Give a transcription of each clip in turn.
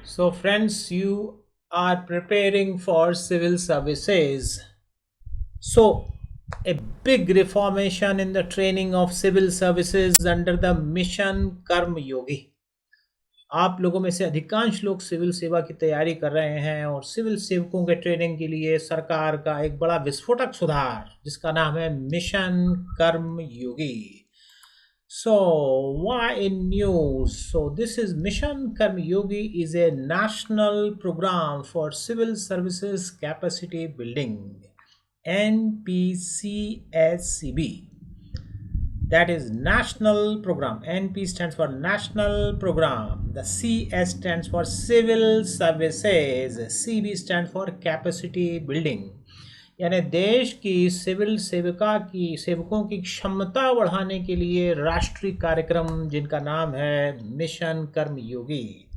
So, friends, you are preparing for civil services. So, a big reformation in the training of civil services under the mission Karm Yogi. आप लोगों में से अधिकांश लोग civil सेवा की तैयारी कर रहे हैं और सिविल सेवकों के ट्रेनिंग के लिए सरकार का एक बड़ा विस्फोटक सुधार जिसका नाम है मिशन कर्म योगी. So, why in news? So, this is Mission Karma Yogi is a national program for civil services capacity building. NPCSCB. That is National Program. NP stands for National Program. The CS stands for Civil Services. CB stands for Capacity Building. यानी देश की civil सेवकों की क्षमता बढ़ाने के लिए राष्ट्रीय कार्यक्रम जिनका नाम है मिशन कर्म योगी.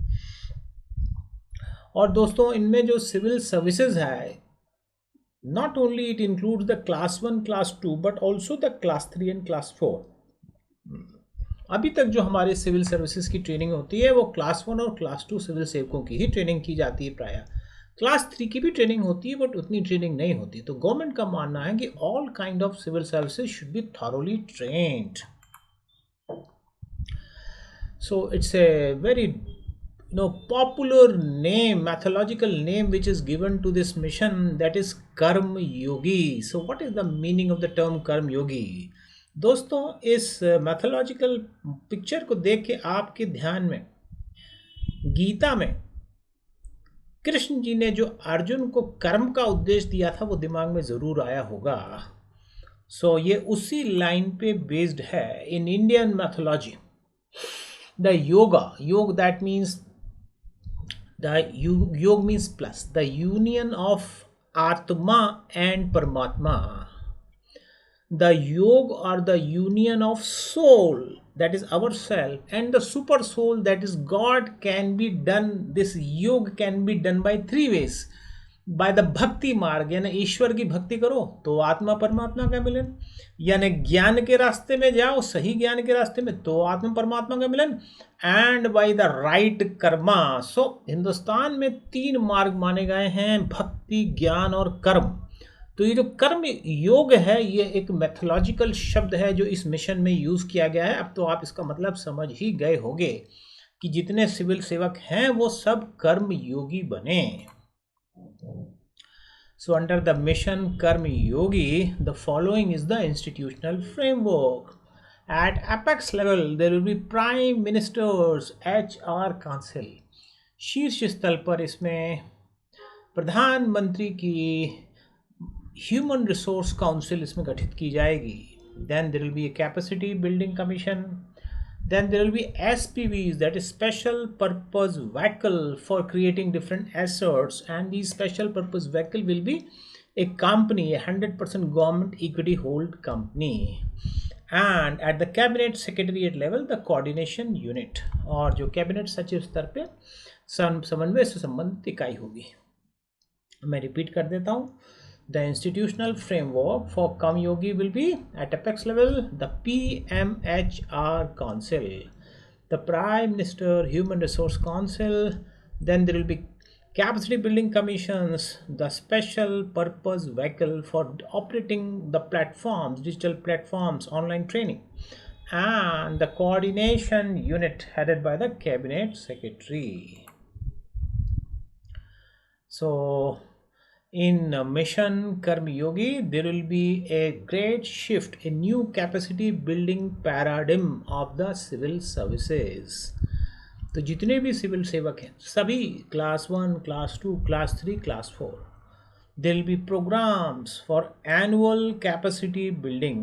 और दोस्तों इनमें जो सिविल सर्विसेज है not only it includes the class 1 class 2 but also the class 3 and class 4. अभी तक जो हमारे सिविल सर्विसेज की ट्रेनिंग होती है वो क्लास 1 और क्लास 2 सिविल सेवकों की ही ट्रेनिंग की जाती है. प्रायः क्लास 3 की भी ट्रेनिंग होती है बट उतनी ट्रेनिंग नहीं होती. तो गवर्नमेंट का मानना है कि all kind of civil services should be thoroughly trained. So it's a very popular name, mythological name which is given to this mission, that is Karm Yogi. So what is the meaning of the term Karm Yogi? दोस्तों इस mythological picture को देख के आपके ध्यान में गीता में कृष्ण जी ने जो अर्जुन को कर्म का उद्देश दिया था वो दिमाग में जरूर आया होगा. सो ये उसी लाइन पे बेस्ड है. In Indian mythology the yog that means the yog means plus the union of atma and paramatma. The yog or the union of soul, that is our self, and the super soul, that is God, can be done. This yog can be done by three ways. By the भक्ति मार्ग यानी ईश्वर की भक्ति करो तो आत्मा परमात्मा का मिलन, यानी ज्ञान के रास्ते में जाओ, सही ज्ञान के रास्ते में तो आत्मा परमात्मा का मिलन, and by the right karma. So Hindustan में 3 मार्ग माने गए हैं, भक्ति, ज्ञान और कर्म. तो ये जो कर्म योग है ये एक मैथोलॉजिकल शब्द है जो इस मिशन में यूज किया गया है. अब तो आप इसका मतलब समझ ही गए होंगे कि जितने सिविल सेवक हैं वो सब कर्म योगी बने. So under the mission Karma Yogi, the following is the institutional framework. At apex level, there will be Prime Minister's HR Council. शीर्ष स्थल पर इसमें प्रधानमंत्री की ह्यूमन रिसोर्स काउंसिल इसमें गठित की जाएगी. Then there will be a capacity building commission. Then there will be SPVs, that is special purpose vehicle for creating different assets, and these special purpose vehicle will be a company, a 100% government equity hold company. And at the cabinet secretariat level, the coordination unit, और जो cabinet सचिव स्तर पे समन्वय से संबंधित इकाई होगी. मैं रिपीट कर देता हूँ. The institutional framework for Karma Yogi will be at apex level the PMHR Council, the Prime Minister Human Resource Council. Then there will be capacity building commissions, the special purpose vehicle for operating the platforms, digital platforms, online training, and the coordination unit headed by the cabinet secretary. So in Mission Karma Yogi, there will be a great shift, a new capacity building paradigm of the civil services. तो जितने भी civil सेवक हैं सभी class 1, class 2, class 3, class 4, there will be programs for annual capacity building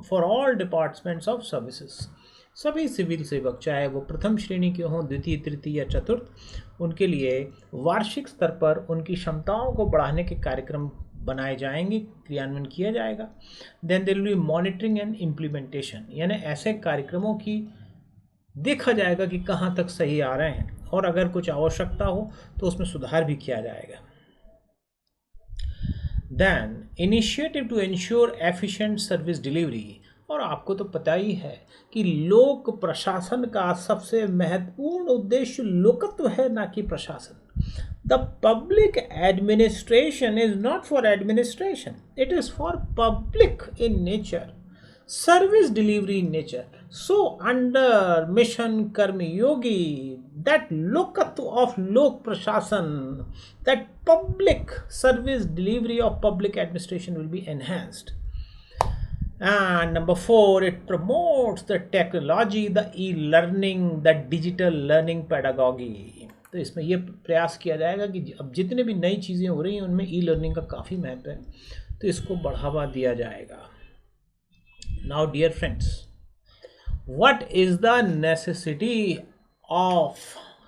for all departments of services. सभी civil सेवक चाहे वो प्रथम श्रेणी के हों, द्वितीय, तृतीय या चतुर्थ, उनके लिए वार्षिक स्तर पर उनकी क्षमताओं को बढ़ाने के कार्यक्रम बनाए जाएंगे, क्रियान्वयन किया जाएगा. Then there will be monitoring and implementation, यानी ऐसे कार्यक्रमों की देखा जाएगा कि कहाँ तक सही आ रहे हैं और अगर कुछ आवश्यकता हो तो उसमें सुधार भी किया जाएगा. Then initiative to ensure efficient service delivery. और आपको तो पता ही है कि लोक प्रशासन का सबसे महत्वपूर्ण उद्देश्य लोकत्व है, ना कि प्रशासन. The public administration is not for administration, it is for public in nature, service delivery in nature. So under mission Karma Yogi, that lokatva of lok prashasan, that public service delivery of public administration will be enhanced. And number four, it promotes the technology, the e-learning, the digital learning pedagogy. तो इसमें यह प्रयास किया जाएगा कि अब जितने भी नई चीज़ें हो रही हैं उनमें ई लर्निंग का काफ़ी महत्व है, तो इसको बढ़ावा दिया जाएगा. Now dear friends, what is the necessity of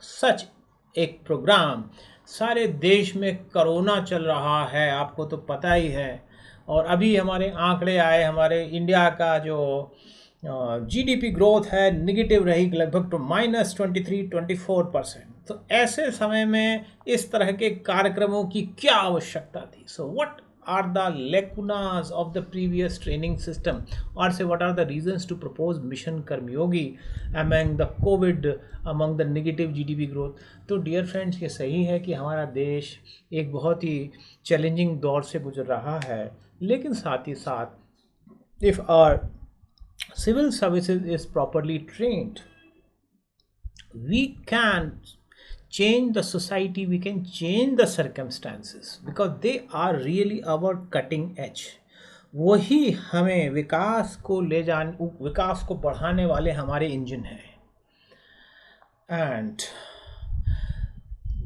such एक प्रोग्राम. सारे देश में कोरोना चल रहा है, आपको तो पता ही है, और अभी हमारे आंकड़े आए, हमारे इंडिया का जो जीडीपी ग्रोथ है नेगेटिव रही, लगभग तो -23-24%. तो ऐसे समय में इस तरह के कार्यक्रमों की क्या आवश्यकता थी. So what are the lacunas of the previous training system, or say what are the reasons to propose mission Karmayogi among the COVID, among the negative GDP growth. तो डियर फ्रेंड्स, ये सही है कि हमारा देश एक बहुत ही चैलेंजिंग दौर से गुजर रहा है, लेकिन साथ ही साथ if our civil services is properly trained, we can change the society, we can change the circumstances, because they are really our cutting edge. वही हमें विकास को ले जाने, विकास को बढ़ाने वाले हमारे इंजन हैं. And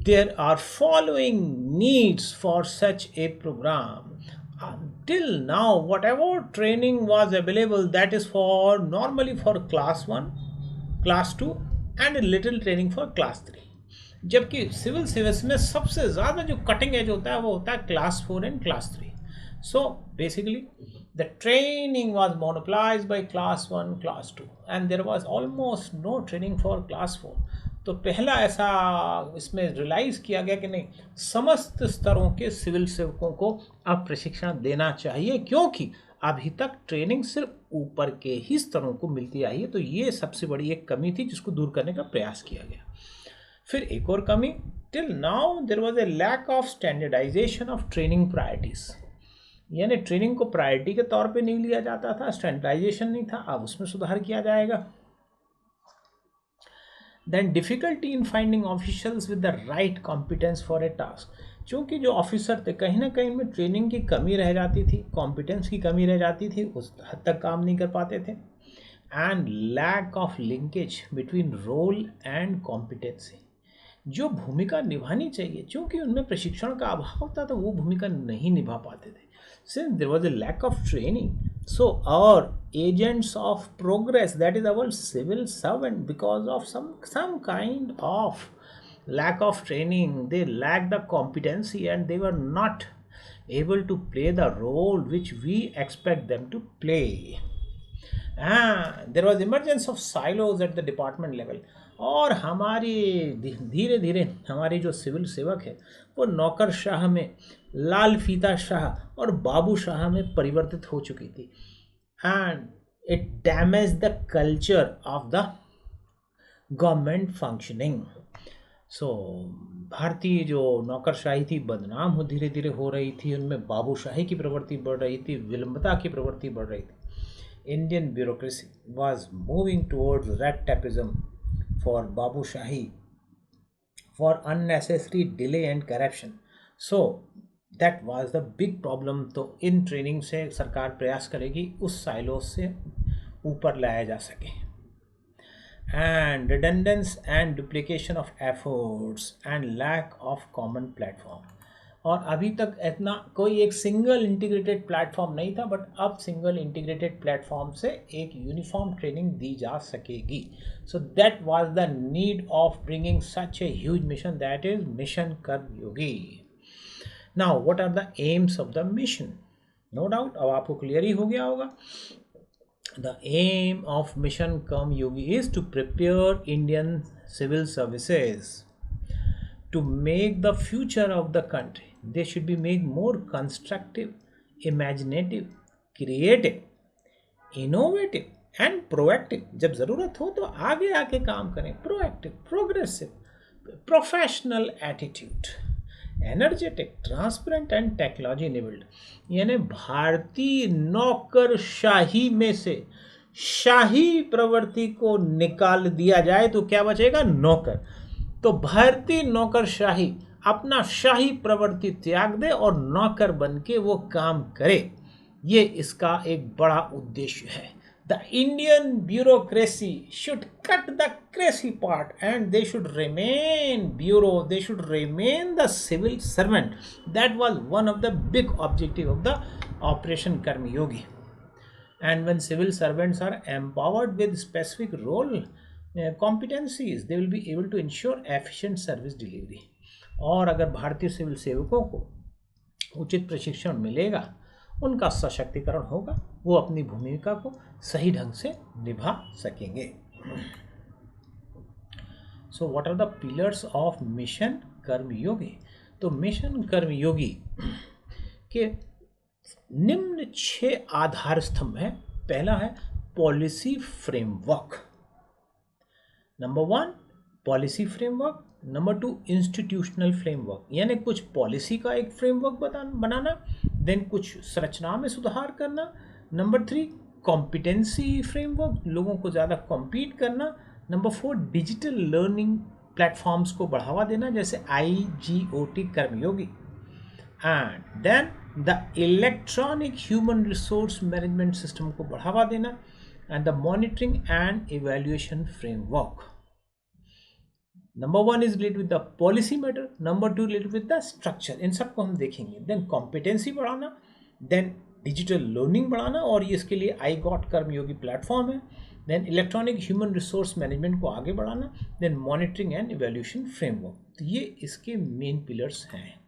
there are following needs for such a program. Till now, whatever training was available, that is for normally for class 1, class 2 and a little training for class 3. जबकि सिविल सर्विस में सबसे ज़्यादा जो cutting edge होता है वो होता है class 4 and class 3. So basically the training was monopolised by class 1, class 2 and there was almost no training for class 4. तो पहला ऐसा इसमें रियलाइज़ किया गया कि नहीं, समस्त स्तरों के सिविल सेवकों को अब प्रशिक्षण देना चाहिए, क्योंकि अभी तक ट्रेनिंग सिर्फ ऊपर के ही स्तरों को मिलती आई है. तो ये सबसे बड़ी एक कमी थी जिसको दूर करने का प्रयास किया गया. फिर एक और कमी, till now there was a lack of standardization of training priorities, यानी ट्रेनिंग को प्रायोरिटी के तौर पे नहीं लिया जाता था, स्टैंडर्डाइजेशन नहीं था. अब उसमें सुधार किया जाएगा. Then difficulty in finding officials with the right competence for a task. क्योंकि जो ऑफिसर थे कहीं ना कहीं में ट्रेनिंग की कमी रह जाती थी, कॉम्पिटेंस की कमी रह जाती थी, उस हद तक काम नहीं कर पाते थे. And lack of linkage between role and competency. जो भूमिका निभानी चाहिए, क्योंकि उनमें प्रशिक्षण का अभाव था, तो वो भूमिका नहीं निभा पाते थे. Since there was a lack of training, so our agents of progress, that is our civil servant, because of some kind of lack of training, they lacked the competency and they were not able to play the role which we expect them to play. There was emergence of silos at the department level. और हमारी धीरे धीरे हमारी जो civil सेवक है वो नौकरशाह में, लाल फीता शाह और बाबू शाह में परिवर्तित हो चुकी थी. And it damage the culture of the government functioning. So भारतीय जो नौकरशाही थी बदनाम हो धीरे धीरे हो रही थी, उनमें बाबूशाही की प्रवृत्ति बढ़ रही थी, विलंबता की प्रवृत्ति बढ़ रही थी. Indian bureaucracy was moving towards rat tapism for Babu Shahi, for unnecessary delay and corruption. So that was the big problem. तो इन ट्रेनिंग से सरकार प्रयास करेगी उस साइलोस से ऊपर लाया जा सके. And redundance and duplication of efforts and lack of common platform. और अभी तक इतना कोई एक सिंगल इंटीग्रेटेड प्लेटफॉर्म नहीं था, बट अब सिंगल इंटीग्रेटेड प्लेटफॉर्म से एक यूनिफॉर्म ट्रेनिंग दी जा सकेगी. So that was the need of bringing such a huge mission, that is mission Karmayogi. Now what are the aims of the mission? No doubt अब आपको क्लियर ही हो गया होगा. The aim of mission Karmayogi is to prepare Indian civil services to make the future of the country. They should be made more constructive, imaginative, creative, innovative and proactive, जब ज़रूरत हो तो आगे आके काम करें, proactive, progressive, professional attitude, energetic, transparent and technology enabled. यानी भारतीय नौकरशाही में से शाही प्रवृत्ति को निकाल दिया जाए तो क्या बचेगा? नौकर। तो भारतीय नौकरशाही अपना शाही प्रवृत्ति त्याग दे और नौकर बन के वो काम करे, ये इसका एक बड़ा उद्देश्य है। The Indian bureaucracy should cut the cracy part and they should remain bureau, they should remain the civil servant. That was one of the big objective of the operation Karmayogi. And when civil servants are empowered with specific role competencies, they will be able to ensure efficient service delivery. और अगर भारतीय civil सेवकों को उचित प्रशिक्षण मिलेगा, उनका सशक्तिकरण होगा, वो अपनी भूमिका को सही ढंग से निभा सकेंगे। So what are the pillars of mission Karmayogi? तो मिशन कर्मयोगी के निम्न 6 आधार स्तंभ हैं। पहला है policy framework. Number 1 policy framework, number 2 institutional framework, यानी कुछ पॉलिसी का एक फ्रेमवर्क बनाना, देन कुछ संरचना में सुधार करना। नंबर 3 कॉम्पिटेंसी फ्रेमवर्क, लोगों को ज़्यादा कॉम्पीट करना। नंबर 4 डिजिटल लर्निंग प्लेटफॉर्म्स को बढ़ावा देना, जैसे IGOT Karmayogi. And then the electronic human resource management system को बढ़ावा देना, and the monitoring and evaluation framework. Number 1 is related with the policy matter, number 2 related with the structure, इन सबको हम देखेंगे। देन कॉम्पिटेंसी बढ़ाना, देन डिजिटल लर्निंग बढ़ाना, और ये इसके लिए IGOT कर्मयोगी प्लेटफॉर्म है। Then electronic human resource management को आगे बढ़ाना, then monitoring and evaluation framework. तो ये इसके मेन पिलर्स हैं।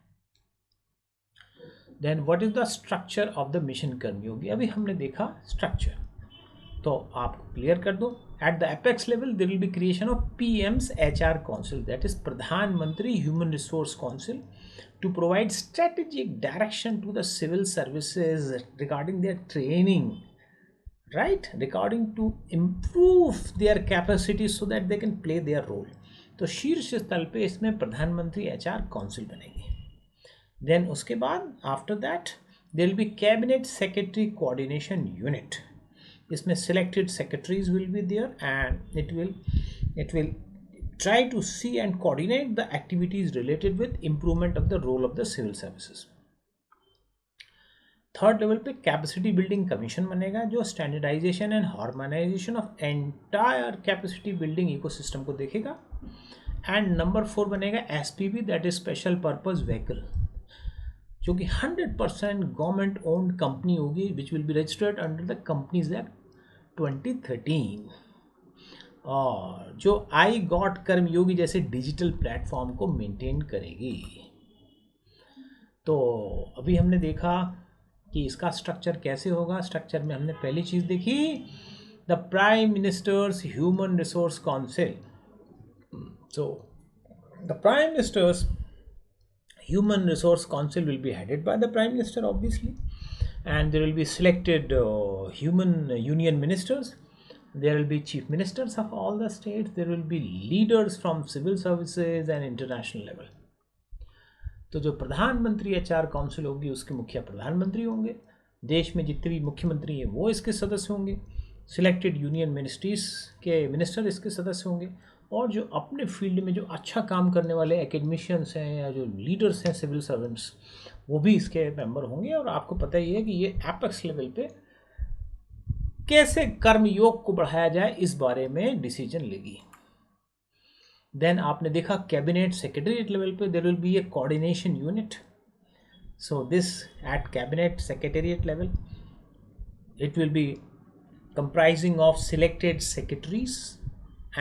Then what is the structure of the mission Karmayogi? अभी हमने देखा स्ट्रक्चर, तो आपको क्लियर कर दो। At the apex level there will be creation of PM's HR council, that is प्रधानमंत्री human resource council, to provide strategic direction to the civil services regarding their training, right, regarding to improve their capacity so that they can play their role. तो शीर्ष स्थल पे इसमें प्रधानमंत्री HR council बनेगी। Then उसके बाद after that there will be cabinet secretary coordination unit, इसमें selected secretaries will be there and it will try to see and coordinate the activities related with improvement of the role of the civil services. Third level पे capacity building commission बनेगा, जो standardization and harmonization of entire capacity building ecosystem को देखेगा। And number 4 बनेगा SPV, that is special purpose vehicle, जो कि 100% government owned company होगी, which will be registered under the companies act 2013, और जो IGOT कर्मयोगी जैसे डिजिटल प्लेटफॉर्म को मेंटेन करेगी। तो अभी हमने देखा कि इसका स्ट्रक्चर कैसे होगा। स्ट्रक्चर में हमने पहली चीज़ देखी, the prime ministers human resource council. So the prime ministers Human Resource Council will be headed by the Prime Minister, obviously, and there will be selected human union ministers. There will be chief ministers of all the states. There will be leaders from civil services and international level. तो जो प्रधानमंत्री HR council होगी उसके मुखिया प्रधानमंत्री होंगे, देश में जितने भी मुख्यमंत्री हैं वो इसके सदस्य होंगे, सिलेक्टेड यूनियन मिनिस्ट्रीज के मिनिस्टर इसके सदस्य होंगे, और जो अपने फील्ड में जो अच्छा काम करने वाले एकेडमिशियंस हैं या जो लीडर्स हैं सिविल सर्वेंट्स, वो भी इसके मेंबर होंगे। और आपको पता ही है कि ये एपेक्स लेवल पे कैसे कर्मयोग को बढ़ाया जाए इस बारे में डिसीजन लेगी। देन आपने देखा कैबिनेट सेक्रेटरीट लेवल पे there will be a coordination unit. So this at cabinet secretariat level it will be comprising of selected secretaries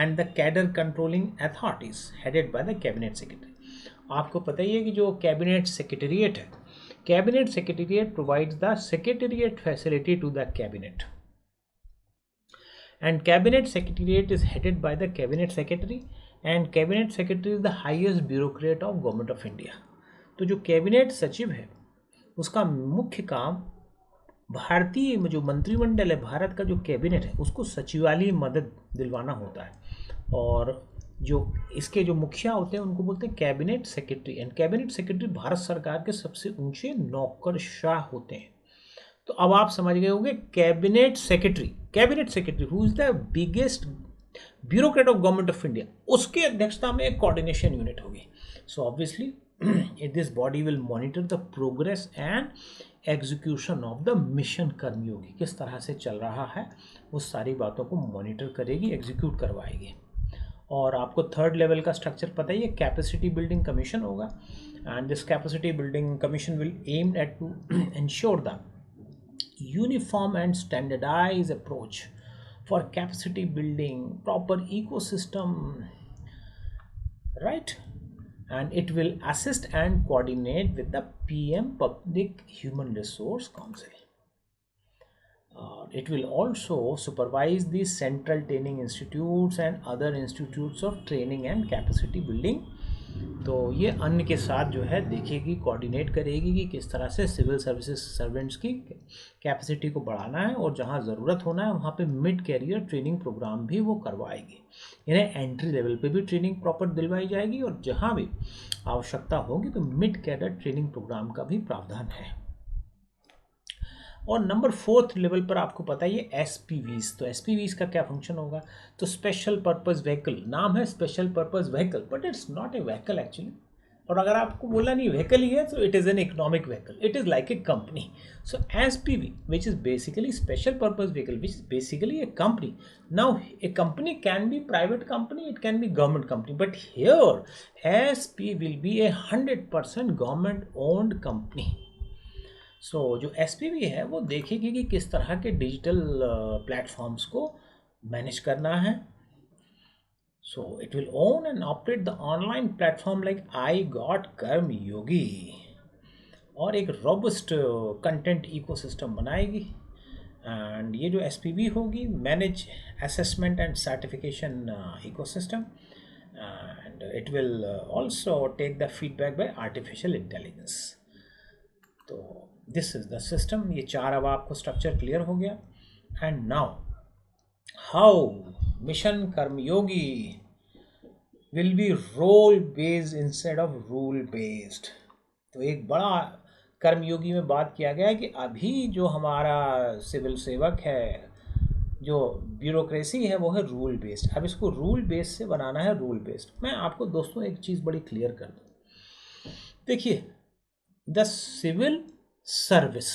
and the cadre controlling authorities headed by the cabinet secretary. आपको पता ही है कि जो cabinet secretariat है, cabinet secretariat provides the secretariat facility to the cabinet, and cabinet secretariat is headed by the cabinet secretary, and cabinet secretary is the highest bureaucrat of government of India. तो जो cabinet सचिव है उसका मुख्य काम भारतीय जो मंत्रिमंडल है, भारत का जो कैबिनेट है, उसको सचिवालय मदद दिलवाना होता है। और जो इसके जो मुखिया होते हैं उनको बोलते हैं cabinet secretary. And cabinet secretary Bharat सरकार के सबसे ऊंचे नौकरशाह होते हैं। तो अब आप समझ गए होंगे cabinet secretary who is the biggest bureaucrat of government of India, उसकी अध्यक्षता में एक कोऑर्डिनेशन यूनिट होगी। So obviously this body will monitor the progress and execution of the mission Karmayogi, किस तरह से चल रहा है उस सारी बातों को मॉनिटर करेगी, एग्जीक्यूट करवाएगी। और आपको थर्ड लेवल का स्ट्रक्चर पता ही है, कैपेसिटी बिल्डिंग कमीशन होगा। And this capacity building commission will aim at to ensure the uniform and standardized approach for capacity building, proper ecosystem, right? And it will assist and coordinate with the PM Public Human Resource Council. It will also supervise the central training institutes and other institutes of training and capacity building. तो ये अन्य के साथ जो है देखेगी, coordinate करेगी कि किस तरह से सिविल सर्विसेज सर्वेंट्स की कैपेसिटी को बढ़ाना है, और जहाँ ज़रूरत होना है वहाँ पे मिड कैरियर ट्रेनिंग प्रोग्राम भी वो करवाएगी। यानी एंट्री लेवल पे भी ट्रेनिंग प्रॉपर दिलवाई जाएगी, और जहाँ भी आवश्यकता होगी तो मिड कैरियर ट्रेनिंग प्रोग्राम का भी प्रावधान है। और नंबर 4th लेवल पर आपको पता है ये एसपीवीज। तो एसपीवीज का क्या फंक्शन होगा? तो स्पेशल पर्पस व्हीकल, नाम है special purpose vehicle, but it's not a vehicle actually. और अगर आपको बोला नहीं व्हीकल ही है तो it is an economic vehicle, it is like a company. So SPV which is basically special purpose vehicle which is basically a company. Now a company can be private company, it can be government company, but here SP will be a 100% government owned company. So जो SPV है वो देखेगी कि किस तरह के digital platforms को manage करना है। So it will own and operate the online platform like I got Karmayogi, और एक रोबस्ट कंटेंट इकोसिस्टम बनाएगी। एंड ये जो एसपीवी होगी manage assessment and certification ecosystem, and it will also take the feedback by artificial intelligence. तो this is the system. ये 4 अब आपको स्ट्रक्चर क्लियर हो गया। And now how mission Karmayogi will be role based instead of rule based. तो एक बड़ा कर्मयोगी में बात किया गया है कि अभी जो हमारा सिविल सेवक है, जो ब्यूरोक्रेसी है, वो है रूल बेस्ड। अब इसको रूल बेस्ड से बनाना है रूल बेस्ड। मैं आपको दोस्तों एक चीज़ बड़ी क्लियर कर दूँ। देखिए, द सिविल सर्विस,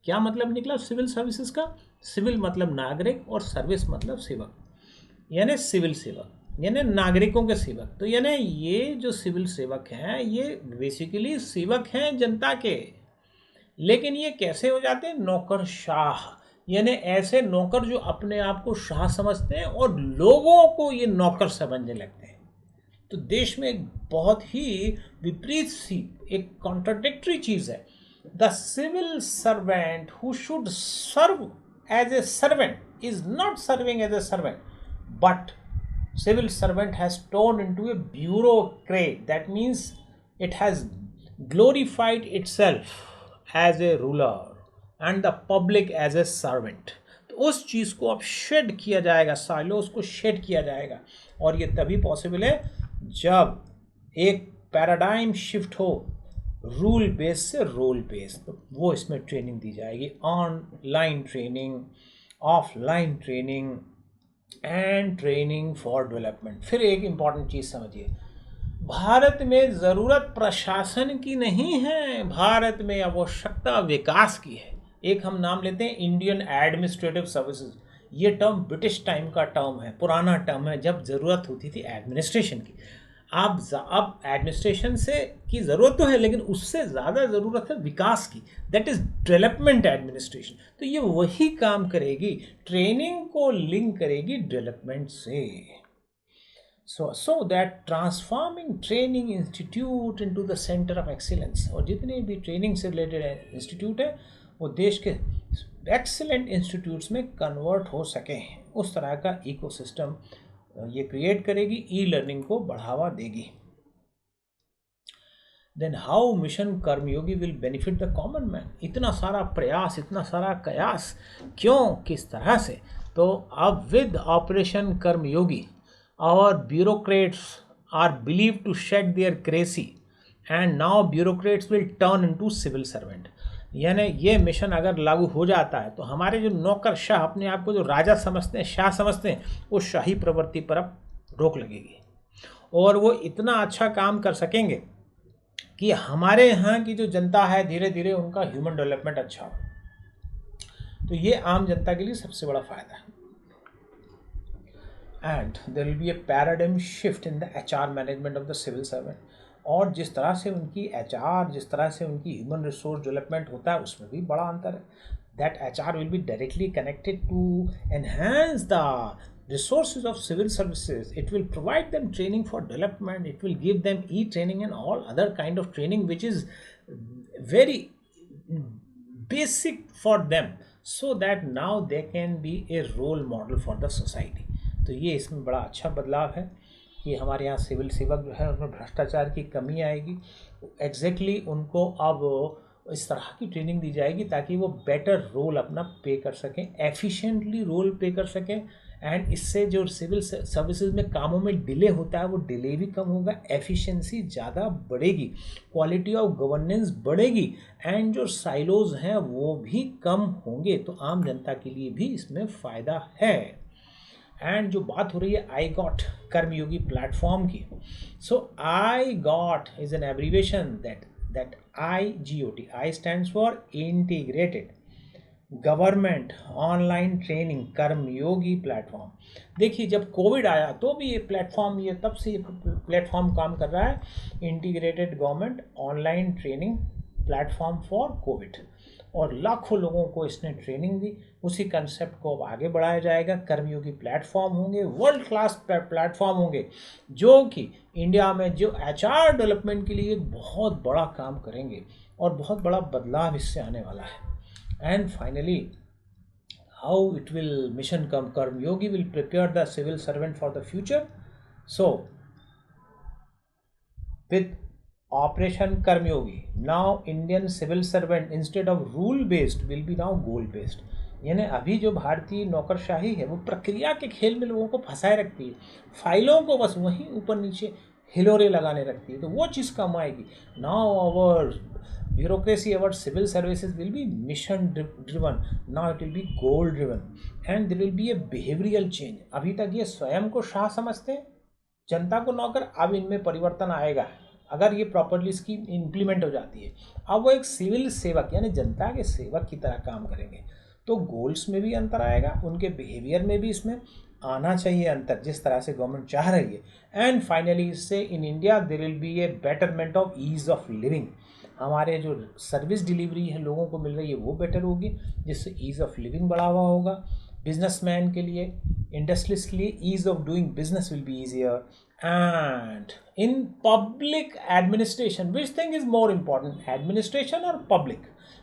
क्या मतलब निकला सिविल सर्विसेज का? सिविल मतलब नागरिक और सर्विस मतलब सेवक, यानी सिविल सेवक यानी नागरिकों के सेवक। तो यानी ये जो सिविल सेवक हैं ये बेसिकली सेवक हैं जनता के, लेकिन ये कैसे हो जाते हैं? नौकरशाह, यानी ऐसे नौकर जो अपने आप को शाह समझते हैं और लोगों को ये नौकर समझने लगते हैं। तो देश में एक बहुत ही विपरीत सी एक कॉन्ट्राडिक्टरी चीज़ है। The civil servant who should serve as a servant is not serving as a servant, but civil servant has turned into a bureaucrat. That means it has glorified itself as a ruler and the public as a servant. तो उस चीज़ को अब shade किया जाएगा, silos को shade किया जाएगा, और ये तभी पॉसिबल है जब एक पैराडाइम शिफ्ट हो रूल बेस से रोल बेस। तो वो इसमें ट्रेनिंग दी जाएगी, online training, offline training and training for development. फिर एक इम्पॉर्टेंट चीज़ समझिए, भारत में ज़रूरत प्रशासन की नहीं है, भारत में आवश्यकता विकास की है। एक हम नाम लेते हैं इंडियन एडमिनिस्ट्रेटिव सर्विसेज। ये टर्म ब्रिटिश टाइम का टर्म है, पुराना टर्म है, जब ज़रूरत होती थी एडमिनिस्ट्रेशन की। अब एडमिनिस्ट्रेशन से की ज़रूरत तो है, लेकिन उससे ज़्यादा ज़रूरत है विकास की, दैट इज़ डेवलपमेंट एडमिनिस्ट्रेशन। तो ये वही काम करेगी, ट्रेनिंग को लिंक करेगी डेवलपमेंट से। So that transforming training institute into the centre of excellence. और जितने भी ट्रेनिंग से रिलेटेड इंस्टीट्यूट है वो देश के एक्सीलेंट इंस्टीट्यूट्स में कन्वर्ट हो सके, उस तरह का इकोसिस्टम ये क्रिएट करेगी, ई लर्निंग को बढ़ावा देगी। then how mission Karmayogi will benefit the common man? इतना सारा प्रयास, इतना सारा कयास क्यों, किस तरह से? तो अब with Operation Karmayogi, our bureaucrats are believed to shed their crazy and now bureaucrats will turn into civil servant. यानी ये मिशन अगर लागू हो जाता है तो हमारे जो नौकरशाह अपने आप को जो राजा समझते हैं, शाह समझते हैं, वो शाही प्रवृत्ति पर अब रोक लगेगी और वो इतना अच्छा काम कर सकेंगे कि हमारे यहाँ की जो जनता है धीरे धीरे उनका ह्यूमन डेवलपमेंट अच्छा हो। तो ये आम जनता के लिए सबसे बड़ा फायदा है। And there will be a paradigm shift in the HR management of the civil servant. और जिस तरह से उनकी HR, जिस तरह से उनकी ह्यूमन रिसोर्स डेवलपमेंट होता है, उसमें भी बड़ा अंतर है। That HR will be directly connected to enhance the resources of civil services. It will provide them training for development. It will give them e-training and all other kind of training which is very basic for them, so that now they can be a role model for the society. तो ये इसमें बड़ा अच्छा बदलाव है कि हमारे यहाँ सिविल सेवक जो है उनमें भ्रष्टाचार की कमी आएगी। एग्जैक्टली उनको अब इस तरह की ट्रेनिंग दी जाएगी ताकि वो बेटर रोल अपना पे कर सकें, एफिशिएंटली रोल पे कर सकें। एंड इससे जो सिविल सर्विसेज में कामों में डिले होता है वो डिले भी कम होगा, एफिशिएंसी ज़्यादा बढ़ेगी, क्वालिटी ऑफ गवर्नेंस बढ़ेगी एंड जो साइलोज हैं वो भी कम होंगे। तो आम जनता के लिए भी इसमें फ़ायदा है। एंड जो बात हो रही है आई गॉट कर्मयोगी प्लेटफॉर्म की, so I got is an abbreviation that IGOT, I stands for integrated government online training Karmayogi platform. देखिए जब कोविड आया तो भी ये प्लेटफॉर्म, ये तब से ये प्लेटफॉर्म काम कर रहा है, integrated government online training platform for Covid, और लाखों लोगों को इसने ट्रेनिंग दी। उसी कंसेप्ट को अब आगे बढ़ाया जाएगा। कर्मयोगी प्लेटफॉर्म होंगे, वर्ल्ड क्लास प्लेटफॉर्म होंगे जो कि इंडिया में जो HR डेवलपमेंट के लिए एक बहुत बड़ा काम करेंगे और बहुत बड़ा बदलाव इससे आने वाला है। And finally, how it will mission Karmyogi will prepare the civil servant for the future. So, with Operation Karmyogi, now Indian civil servant instead of rule based will be now goal based. यानी अभी जो भारतीय नौकरशाही है वो प्रक्रिया के खेल में लोगों को फंसाए रखती है, फाइलों को बस वहीं ऊपर नीचे हिलोरे लगाने रखती है, तो वो चीज़ कम आएगी। Now our bureaucracy, our civil services will be mission driven, now it will be goal driven and there will be a behavioral change. अभी तक ये स्वयं को शाह समझते हैं, जनता को नौकर, अब इनमें परिवर्तन आएगा अगर ये प्रॉपरली स्कीम इम्प्लीमेंट हो जाती है। अब वो एक सिविल सेवक यानी जनता के सेवक की तरह काम करेंगे, तो गोल्स में भी अंतर आएगा, उनके बिहेवियर में भी इसमें आना चाहिए अंतर, जिस तरह से गवर्नमेंट चाह रही है। एंड फाइनली इससे in India there will be a betterment of ease of living. हमारे जो सर्विस डिलीवरी है लोगों को मिल रही है वो बेटर होगी, जिससे ईज़ ऑफ लिविंग बढ़ावा होगा। बिजनेसमैन के लिए, इंडस्ट्रीज के लिए ease of doing business will be easier. And in public administration which thing is more important, administration और पब्लिक,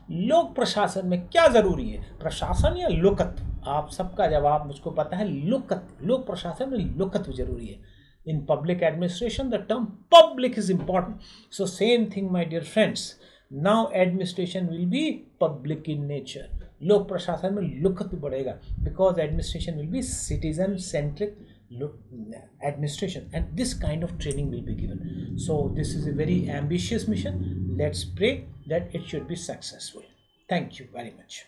लोक प्रशासन में क्या ज़रूरी है, प्रशासन या लोकत्व? आप सबका जवाब मुझको पता है, लोकत्व। लोक प्रशासन में लोकत्व जरूरी है। In public administration, the term public is important. So same thing, my dear friends. Now administration will be public in nature. लोक प्रशासन में लोकत्व बढ़ेगा because administration will be citizen centric administration and this kind of training will be given. So this is a very ambitious mission. Let's pray that it should be successful. Thank you very much.